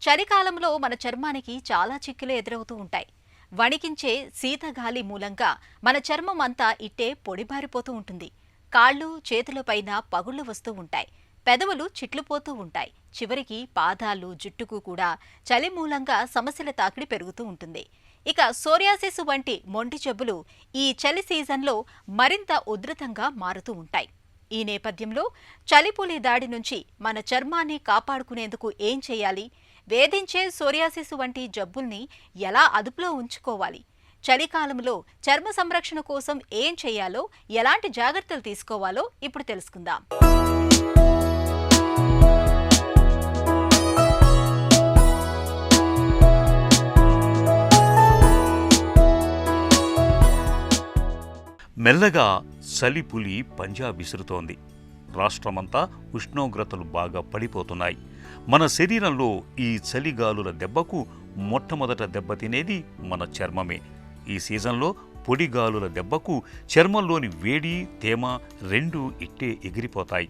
చలికాలంలో మన చర్మానికి చాలా చిక్కులు ఎదురవుతూ ఉంటాయి. వణికించే శీతగాలి మూలంగా మన చర్మం అంతా ఇట్టే పొడిబారిపోతూ ఉంటుంది. కాళ్ళు చేతులపైన పగుళ్లు వస్తూ ఉంటాయి. పెదవులు చిట్లుపోతూ ఉంటాయి. చివరికి పాదాలు జుట్టుకు కూడా చలి మూలంగా సమస్యల తాకిడి పెరుగుతూ ఉంటుంది. ఇక సోరియాసిస్ వంటి మొండి జబ్బులు ఈ చలి సీజన్లో మరింత ఉధృతంగా మారుతూ ఉంటాయి. ఈ నేపథ్యంలో చలిపులి దాడి నుంచి మన చర్మాన్ని కాపాడుకునేందుకు ఏం చేయాలి? వేధించే సోరియాసిస్ వంటి జబ్బుల్ని ఎలా అదుపులో ఉంచుకోవాలి? చలికాలంలో చర్మ సంరక్షణ కోసం ఏం చేయాలో, ఎలాంటి జాగ్రత్తలు తీసుకోవాలో ఇప్పుడు తెలుసుకుందాం. మెల్లగా చలిపులి పంజా విసురుతోంది. రాష్ట్రమంతా ఉష్ణోగ్రతలు బాగా పడిపోతున్నాయి. మన శరీరంలో ఈ చలిగాలుల దెబ్బకు మొట్టమొదట దెబ్బతినేది మన చర్మమే. ఈ సీజన్లో పొడిగాలుల దెబ్బకు చర్మంలోని వేడి, తేమ రెండూ ఇట్టే ఎగిరిపోతాయి.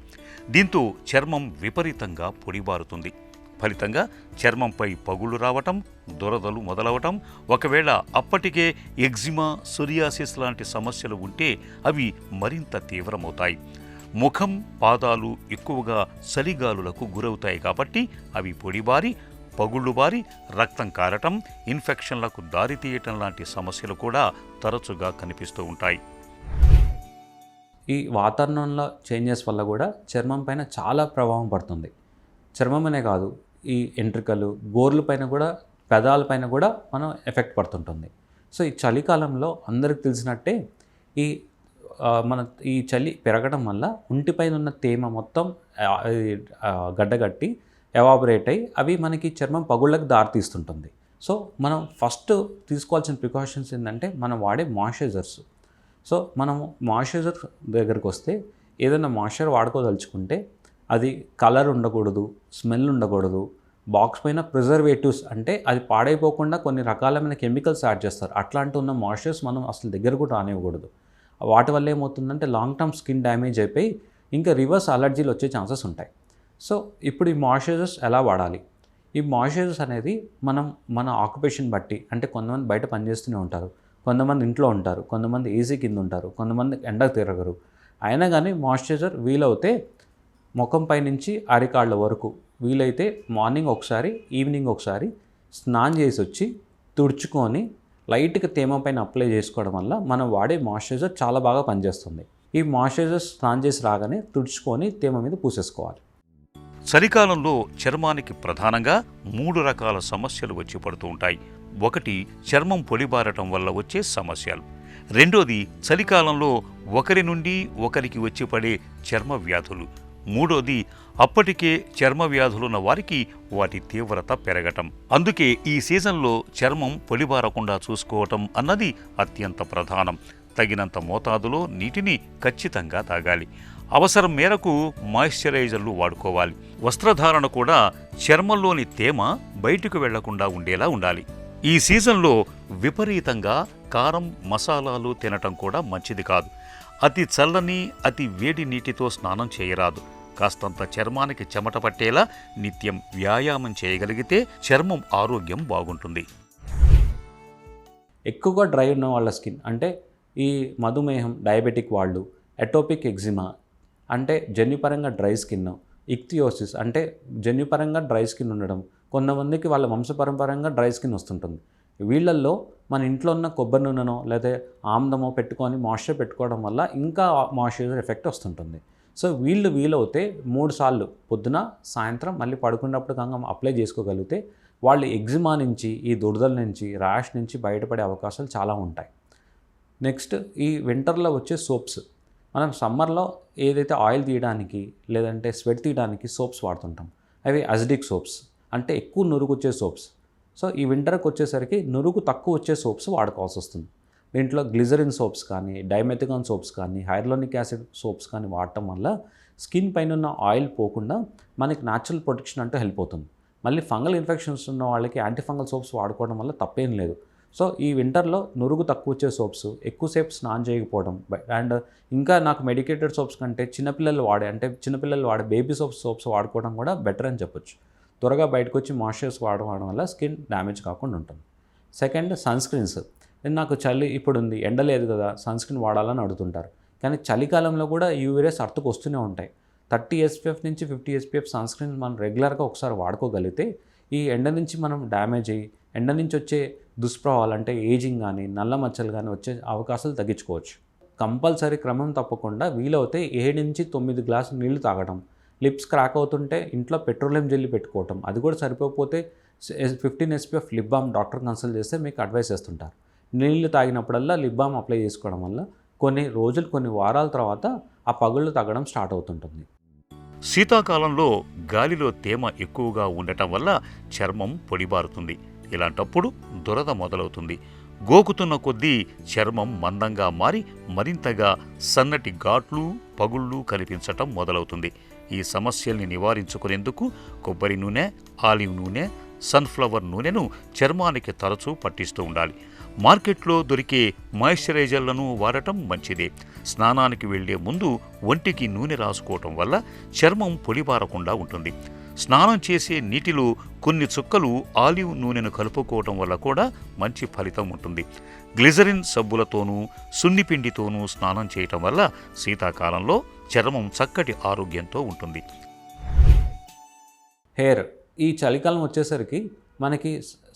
దీంతో చర్మం విపరీతంగా పొడిబారుతుంది. ఫలితంగా చర్మంపై పగుళ్లు రావటం, దురదలు మొదలవటం, ఒకవేళ అప్పటికే ఎగ్జిమా, సోరియాసిస్ లాంటి సమస్యలు ఉంటే అవి మరింత తీవ్రమవుతాయి. ముఖం, పాదాలు ఎక్కువగా చలిగాలులకు గురవుతాయి కాబట్టి అవి పొడిబారి, పగుళ్లు బారి, రక్తం కారటం, ఇన్ఫెక్షన్లకు దారితీయటం లాంటి సమస్యలు కూడా తరచుగా కనిపిస్తూ ఉంటాయి. ఈ వాతావరణంలో చేంజెస్ వల్ల కూడా చర్మం పైన చాలా ప్రభావం పడుతుంది. చర్మం అనే కాదు, ఈ ఎంట్రికలు, గోర్ల పైన కూడా, పెదాల పైన కూడా మనం ఎఫెక్ట్ పడుతుంటుంది. సో ఈ చలికాలంలో అందరికి తెలిసినట్టే ఈ చలి పెరగడం వల్ల ఒంటిపైన ఉన్న తేమ మొత్తం గడ్డగట్టి ఎవాపరేట్ అయ్యి అవి మనకి చర్మం పగుళ్ళకి దారితీస్తుంటుంది. సో మనం ఫస్ట్ తీసుకోవాల్సిన ప్రికాషన్స్ ఏంటంటే మనం వాడే మాయిశ్చరైజర్స్. సో మనం మాయిశ్చరైజర్ దగ్గరికి వస్తే ఏదైనా మాయిశ్చర్ వాడుకోదలుచుకుంటే అది కలర్ ఉండకూడదు, స్మెల్ ఉండకూడదు. బాక్స్ పైన ప్రిజర్వేటివ్స్ అంటే అది పాడైపోకుండా కొన్ని రకాలమైన కెమికల్స్ యాడ్ చేస్తారు. అట్లాంటి ఉన్న మాయిశ్చర్స్ మనం అసలు దగ్గర కూడా రానివ్వకూడదు. వాటి వల్ల ఏమవుతుందంటే లాంగ్ టర్మ్ స్కిన్ డ్యామేజ్ అయిపోయి ఇంకా రివర్స్ అలర్జీలు వచ్చే ఛాన్సెస్ ఉంటాయి. సో ఇప్పుడు ఈ మాయిశ్చరైజర్స్ ఎలా వాడాలి? ఈ మాయిశ్చరైజర్స్ అనేది మన ఆక్యుపేషన్ బట్టి, అంటే కొంతమంది బయట పనిచేస్తూనే ఉంటారు, కొంతమంది ఇంట్లో ఉంటారు, కొంతమంది ఏసీ కింద ఉంటారు, కొంతమంది ఎండకు తిరగరు. అయినా కానీ మాయిశ్చరైజర్ వీలవుతే ముఖం పైనుంచి అరికాళ్ళ వరకు వీలైతే మార్నింగ్ ఒకసారి, ఈవినింగ్ ఒకసారి స్నానం చేసి వచ్చి తుడుచుకొని లైట్గా తేమ పైన అప్లై చేసుకోవడం వల్ల మనం వాడే మాయిశ్చరైజర్ చాలా బాగా పనిచేస్తుంది. ఈ మాయిశ్చరైజర్ స్నానం చేసి రాగానే తుడుచుకొని తేమ మీద పూసేసుకోవాలి. చలికాలంలో చర్మానికి ప్రధానంగా 3 రకాల సమస్యలు వచ్చి పడుతూ ఉంటాయి. ఒకటి, చర్మం పొడిబారటం వల్ల వచ్చే సమస్యలు. రెండోది, చలికాలంలో ఒకరి నుండి ఒకరికి వచ్చి పడే చర్మ వ్యాధులు. మూడోది, అప్పటికే చర్మ వ్యాధులున్న వారికి వాటి తీవ్రత పెరగటం. అందుకే ఈ సీజన్లో చర్మం పొడిబారకుండా చూసుకోవటం అన్నది అత్యంత ప్రధానం. తగినంత మోతాదులో నీటిని ఖచ్చితంగా తాగాలి. అవసరం మేరకు మాయిశ్చరైజర్లు వాడుకోవాలి. వస్త్రధారణ కూడా చర్మంలోని తేమ బయటకు వెళ్లకుండా ఉండేలా ఉండాలి. ఈ సీజన్లో విపరీతంగా కారం, మసాలాలు తినటం కూడా మంచిది కాదు. అతి చల్లని, అతి వేడి నీటితో స్నానం చేయరాదు. కాస్తంత చర్మానికి చెమట పట్టేలా నిత్యం వ్యాయామం చేయగలిగితే చర్మం ఆరోగ్యం బాగుంటుంది. ఎక్కువగా డ్రై ఉన్న వాళ్ళ స్కిన్, అంటే ఈ మధుమేహం, డయాబెటిక్ వాళ్ళు, ఎటోపిక్ ఎగ్జిమా అంటే జన్యుపరంగా డ్రై స్కిన్, ఇక్తియోసిస్ అంటే జన్యుపరంగా డ్రై స్కిన్ ఉండడం, కొంతమందికి వాళ్ళ వంశపరంపరంగా డ్రై స్కిన్ వస్తుంటుంది. వీళ్ళల్లో మన ఇంట్లో ఉన్న కొబ్బరి నూనెనో లేదా ఆమ్లమో పెట్టుకొని మాయిశ్చర్ పెట్టుకోవడం వల్ల ఇంకా మాయిశ్చరైజర్ ఎఫెక్ట్ వస్తుంటుంది. సో వీలవుతే 3 సార్లు పొద్దున, సాయంత్రం, మళ్ళీ పడుకున్నప్పుడు కనుక అప్లై చేసుకోగలిగితే వాళ్ళు ఎగ్జిమా నుంచి, ఈ దురదల నుంచి, ర్యాష్ నుంచి బయటపడే అవకాశాలు చాలా ఉంటాయి. నెక్స్ట్, ఈ వింటర్లో వచ్చే సోప్స్. మనం సమ్మర్లో ఏదైతే ఆయిల్ తీయడానికి లేదంటే స్వెట్ తీయడానికి సోప్స్ వాడుతుంటాం, అవి అసిడిక్ సోప్స్, అంటే ఎక్కువ నురుగు వచ్చే సోప్స్. సో ఈ వింటర్కి వచ్చేసరికి నురుగు తక్కువ వచ్చే సోప్స్ వాడుకోవాల్సి వస్తుంది. దీంట్లో గ్లిజరిన్ సోప్స్ కానీ, డైమెథికాన్ సోప్స్ కానీ, హైడ్రోనిక్ యాసిడ్ సోప్స్ కానీ వాడటం వల్ల స్కిన్ పైన ఉన్న ఆయిల్ పోకుండా మనకి న్యాచురల్ ప్రొటెక్షన్ అంటూ హెల్ప్ అవుతుంది. మళ్ళీ ఫంగల్ ఇన్ఫెక్షన్స్ ఉన్న వాళ్ళకి యాంటీఫంగల్ సోప్స్ వాడుకోవడం వల్ల తప్పేం లేదు. సో ఈ వింటర్లో నురుగు తక్కువ వచ్చే సోప్స్, ఎక్కువసేపు స్నానం చేయకపోవడం, అండ్ ఇంకా నాకు మెడికేటెడ్ సోప్స్ కంటే చిన్నపిల్లలు వాడే బేబీ సోప్స్ వాడుకోవడం కూడా బెటర్ అని చెప్పొచ్చు. త్వరగా బయటకు వచ్చి మాయిశ్చరైజ్ వాడడం వల్ల స్కిన్ డ్యామేజ్ కాకుండా ఉంటుంది. Second, sunscreens. నాకు చలి ఇప్పుడు ఉంది, ఎండ లేదు కదా, సన్ స్క్రీన్ వాడాలని అడుగుతుంటారు. కానీ చలికాలంలో కూడా యూవీ రేస్ అర్త్కు వస్తూనే ఉంటాయి. 30 SPF నుంచి 50 SPF సన్ స్క్రీన్ మనం రెగ్యులర్గా ఒకసారి వాడుకోగలిగితే ఈ ఎండ నుంచి మనం డ్యామేజ్ అయ్యి ఎండ నుంచి వచ్చే దుష్ప్రభావాలు అంటే ఏజింగ్ కానీ నల్ల మచ్చలు కానీ వచ్చే అవకాశాలు తగ్గించుకోవచ్చు. కంపల్సరీ క్రమం తప్పకుండా వీలవుతే 7 నుంచి 9 గ్లాసులు నీళ్లు తాగడం. లిప్స్ క్రాక్ అవుతుంటే ఇంట్లో పెట్రోలియం జెల్లీ పెట్టుకోవటం. అది కూడా సరిపోకపోతే 15 SPF lip balm doctor consult చేస్తే మీకు అడ్వైస్ చేస్తుంటారు. నీళ్లు తాగినప్పుడల్లా లిప్ బామ్ అప్లై చేసుకోవడం వల్ల కొన్ని రోజులు కొన్ని వారాల తర్వాత ఆ పగుళ్ళు తగ్గడం స్టార్ట్ అవుతుంటుంది. శీతాకాలంలో గాలిలో తేమ ఎక్కువగా ఉండటం వల్ల చర్మం పొడిబారుతుంది. ఇలాంటప్పుడు దురద మొదలవుతుంది. గోకుతున్న కొద్దీ చర్మం మందంగా మారి మరింతగా సన్నటి ఘాట్లు, పగుళ్ళు కనిపించటం మొదలవుతుంది. ఈ సమస్యల్ని నివారించుకునేందుకు కొబ్బరి నూనె, ఆలివ్ నూనె, సన్ఫ్లవర్ నూనెను చర్మానికి తరచూ పట్టిస్తూ ఉండాలి. మార్కెట్లో దొరికే మాయిశ్చరైజర్లను వాడటం మంచిదే. స్నానానికి వెళ్లే ముందు ఒంటికి నూనె రాసుకోవటం వల్ల చర్మం పొడిబారకుండా ఉంటుంది. స్నానం చేసే నీటిలో కొన్ని చుక్కలు ఆలివ్ నూనెను కలుపుకోవటం వల్ల కూడా మంచి ఫలితం ఉంటుంది. గ్లిజరిన్ సబ్బులతోనూ సున్నిపిండితోనూ స్నానం చేయటం వల్ల శీతాకాలంలో చర్మం చక్కటి ఆరోగ్యంతో ఉంటుంది. హెయిర్ ఈ చలికాలం వచ్చేసరికి మనకి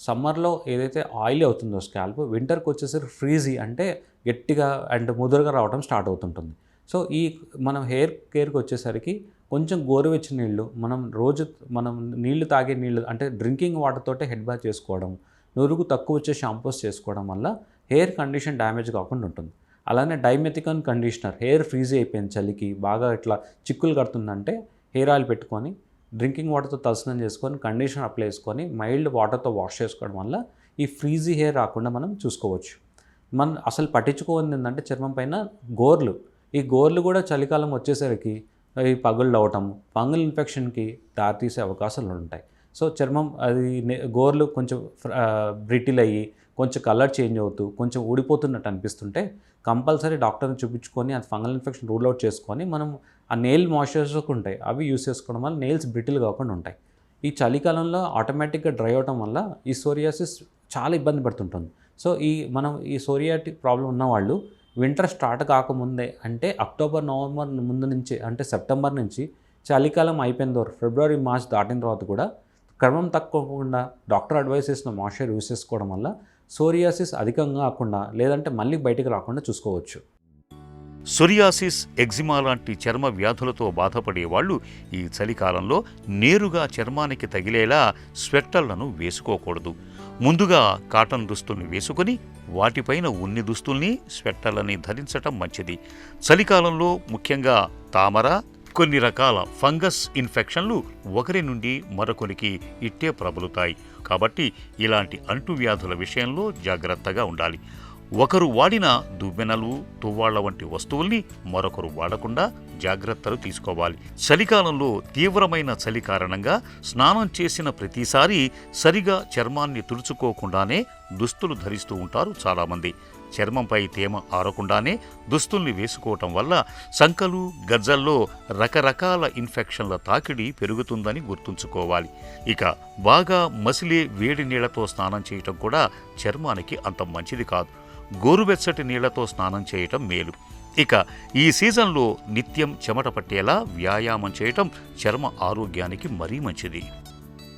సమ్మర్లో ఏదైతే ఆయిల్ అవుతుందో స్కాల్ప్, వింటర్కి వచ్చేసరికి ఫ్రీజీ అంటే గట్టిగా అండ్ ముదురుగా రావడం స్టార్ట్ అవుతుంటుంది. సో ఈ మనం హెయిర్ కేర్కి వచ్చేసరికి కొంచెం గోరువెచ్చని నీళ్ళు, మనం నీళ్లు తాగే నీళ్ళు అంటే డ్రింకింగ్ వాటర్ తోటే హెడ్ బాత్ చేసుకోవడం, నురుగు తక్కువ వచ్చే షాంపూస్ చేసుకోవడం వల్ల హెయిర్ కండిషన్ డ్యామేజ్ కాకుండా ఉంటుంది. అలానే డైమెథికన్ కండిషనర్, హెయిర్ ఫ్రీజీ అయిపోయింది చలికి బాగా ఇట్లా చిక్కులు కడుతుందంటే హెయిర్ ఆయిల్ పెట్టుకొని డ్రింకింగ్ వాటర్తో తలస్నానం చేసుకొని కండిషనర్ అప్లై చేసుకొని మైల్డ్ వాటర్తో వాష్ చేసుకోవడం వల్ల ఈ ఫ్రీజీ హెయిర్ రాకుండా మనం చూసుకోవచ్చు. మనం అసలు పట్టించుకోవాలి ఏంటంటే చర్మం పైన గోర్లు, ఈ గోర్లు కూడా చలికాలం వచ్చేసరికి ఈ పగుళ్ళు అవటం, ఫంగల్ ఇన్ఫెక్షన్కి దారితీసే అవకాశాలు ఉంటాయి. సో చర్మం అది గోర్లు కొంచెం బ్రిటిల్ అయ్యి కొంచెం కలర్ చేంజ్ అవుతూ కొంచెం ఊడిపోతున్నట్టు అనిపిస్తుంటే కంపల్సరీ డాక్టర్ని చూపించుకొని అది ఫంగల్ ఇన్ఫెక్షన్ రూల్ అవుట్ చేసుకొని మనం ఆ నెయిల్ మాయిశ్చరైజర్స్ ఉంటాయి అవి యూస్ చేసుకోవడం వల్ల నెయిల్స్ బ్రిటిల్ కాకుండా ఉంటాయి. ఈ చలికాలంలో ఆటోమేటిక్గా డ్రై అవటం వల్ల ఈ సోరియాసిస్ చాలా ఇబ్బంది పడుతుంటుంది. సో మనం ఈ సోరియాటిక్ ప్రాబ్లం ఉన్నవాళ్ళు వింటర్ స్టార్ట్ కాకముందే అంటే అక్టోబర్, నవంబర్ ముందు నుంచి అంటే సెప్టెంబర్ నుంచి చలికాలం అయిపోయిన తర్వాత ఫిబ్రవరి, మార్చ్ దాటిన తర్వాత కూడా క్రమం తక్కువకుండా డాక్టర్ అడ్వైస్ చేసిన మాయిశ్చరైజర్ యూస్ చేసుకోవడం వల్ల సోరియాసిస్ అధికంగా కాకుండా లేదంటే మళ్ళీ బయటకు రాకుండా చూసుకోవచ్చు. సోరియాసిస్, ఎగ్జిమా లాంటి చర్మ వ్యాధులతో బాధపడే వాళ్ళు ఈ చలికాలంలో నేరుగా చర్మానికి తగిలేలా స్వెట్టర్లను వేసుకోకూడదు. ముందుగా కాటన్ దుస్తుల్ని వేసుకుని వాటిపైన ఉన్ని దుస్తుల్ని, స్వెట్టర్లని ధరించటం మంచిది. చలికాలంలో ముఖ్యంగా తామర, కొన్ని రకాల ఫంగస్ ఇన్ఫెక్షన్లు ఒకరి నుండి మరొకరికి ఇట్టే ప్రబలుతాయి. కాబట్టి ఇలాంటి అంటువ్యాధుల విషయంలో జాగ్రత్తగా ఉండాలి. ఒకరు వాడిన దువ్వెనలు, తువ్వాళ్ల వంటి వస్తువుల్ని మరొకరు వాడకుండా జాగ్రత్తలు తీసుకోవాలి. చలికాలంలో తీవ్రమైన చలి కారణంగా స్నానం చేసిన ప్రతిసారి సరిగా చర్మాన్ని తుడుచుకోకుండానే దుస్తులు ధరిస్తూ ఉంటారు చాలామంది. చర్మంపై తేమ ఆరకుండానే దుస్తుల్ని వేసుకోవటం వల్ల సంకలు, గజ్జల్లో రకరకాల ఇన్ఫెక్షన్ల తాకిడి పెరుగుతుందని గుర్తుంచుకోవాలి. ఇక బాగా మసిలే వేడి నీళ్లతో స్నానం చేయటం కూడా చర్మానికి అంత మంచిది కాదు. గోరువెచ్చటి నీళ్లతో స్నానం చేయటం మేలు. ఇక ఈ సీజన్లో నిత్యం చెమట పట్టేలా వ్యాయామం చేయటం చర్మ ఆరోగ్యానికి మరీ మంచిది.